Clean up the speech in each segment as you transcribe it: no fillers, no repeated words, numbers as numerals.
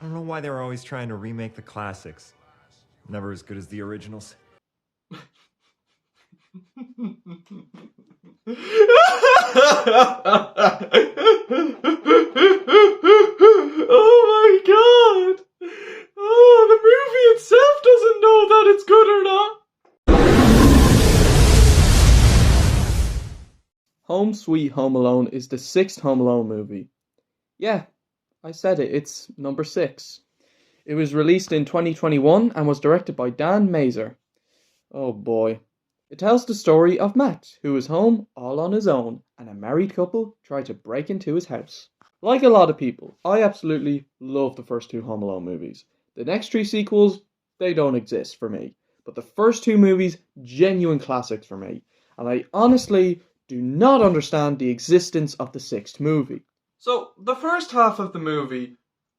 don't know why they were always trying to remake the classics. Never as good as the originals. Oh my god! Oh, the movie itself doesn't know that it's good or not. Home Sweet Home Alone is the sixth Home Alone movie. Yeah, I said it, it's number 6. It was released in 2021 and was directed by Dan Mazer. Oh boy. It tells the story of Matt, who is home all on his own, and a married couple try to break into his house. Like a lot of people, I absolutely love the first 2 Home Alone movies. The next 3 sequels, they don't exist for me. But the first 2 movies, genuine classics for me. And I honestly do not understand the existence of the 6th movie. So, the first half of the movie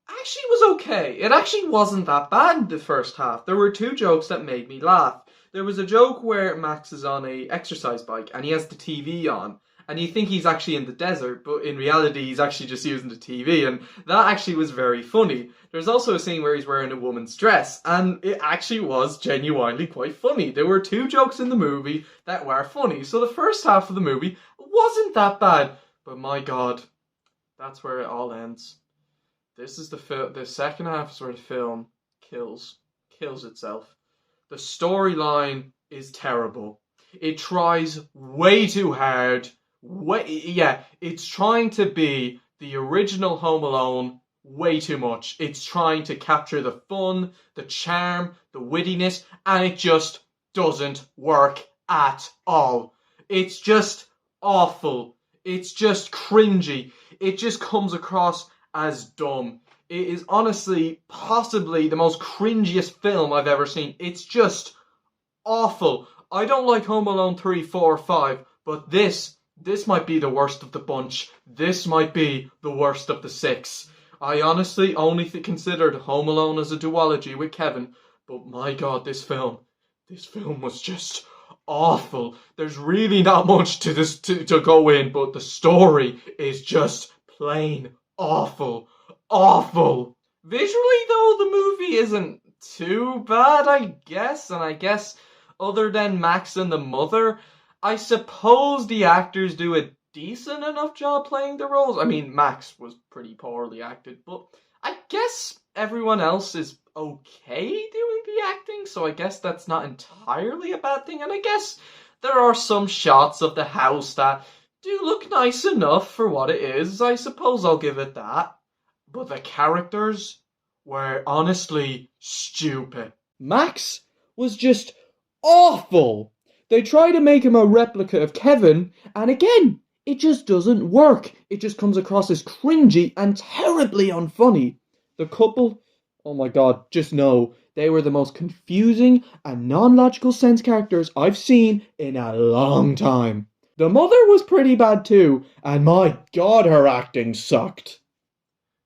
actually was okay. It actually wasn't that bad, the first half. There were 2 jokes that made me laugh. There was a joke where Max is on a exercise bike and he has the TV on. And you think he's actually in the desert, but in reality he's actually just using the TV. And that actually was very funny. There's also a scene where he's wearing a woman's dress. And it actually was genuinely quite funny. There were 2 jokes in the movie that were funny. So the first half of the movie wasn't that bad. But my god, that's where it all ends. This is the second half is where the film kills itself. The storyline is terrible. It tries way too hard. It's trying to be the original Home Alone way too much. It's trying to capture the fun, the charm, the wittiness, and it just doesn't work at all. It's just awful. It's just cringy. It just comes across as dumb. It is honestly possibly the most cringiest film I've ever seen. It's just awful. I don't like Home Alone 3, 4, 5, but this might be the worst of the bunch. This might be the worst of the 6. I honestly only considered Home Alone as a duology with Kevin, but my god, this film was just awful. There's really not much to this to go in, but the story is just plain awful. Awful. Visually, though, the movie isn't too bad, I guess. And I guess, other than Max and the mother, I suppose the actors do a decent enough job playing the roles. I mean, Max was pretty poorly acted, but I guess everyone else is okay doing the acting, so I guess that's not entirely a bad thing. And I guess there are some shots of the house that do look nice enough for what it is. I suppose I'll give it that. But the characters were honestly stupid. Max was just awful. They try to make him a replica of Kevin, and again, it just doesn't work. It just comes across as cringy and terribly unfunny. The couple, oh my god, just know they were the most confusing and non-logical sense characters I've seen in a long time. The mother was pretty bad too, and my god, her acting sucked.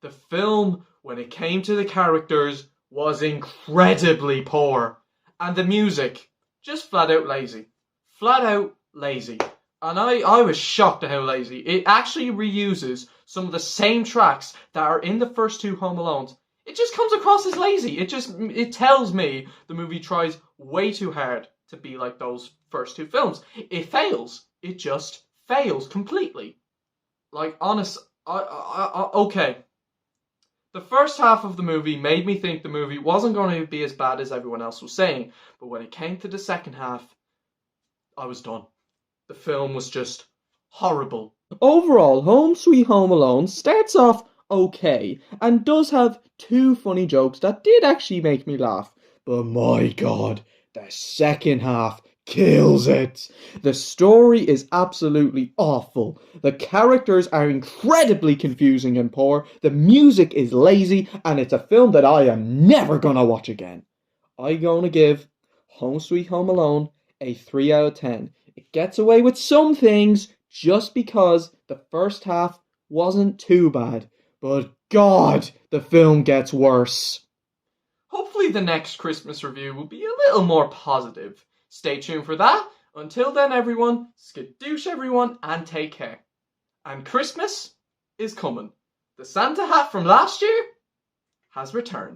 The film, when it came to the characters, was incredibly poor. And the music, just flat out lazy. Flat out lazy. And I was shocked at how lazy. It actually reuses some of the same tracks that are in the first 2 Home Alones. It just comes across as lazy. It tells me the movie tries way too hard to be like those first 2 films. It fails. It just fails completely. Like, honest, okay. The first half of the movie made me think the movie wasn't going to be as bad as everyone else was saying, but when it came to the second half, I was done. The film was just horrible. Overall, Home Sweet Home Alone starts off okay, and does have 2 funny jokes that did actually make me laugh, but my god, the second half kills it. The story is absolutely awful. The characters are incredibly confusing and poor. The music is lazy, and it's a film that I am never gonna watch again. I'm gonna give Home Sweet Home Alone a 3 out of 10. It gets away with some things just because the first half wasn't too bad. But god, the film gets worse. Hopefully the next Christmas review will be a little more positive. Stay tuned for that. Until then, everyone, skadoosh everyone and take care. And Christmas is coming. The Santa hat from last year has returned.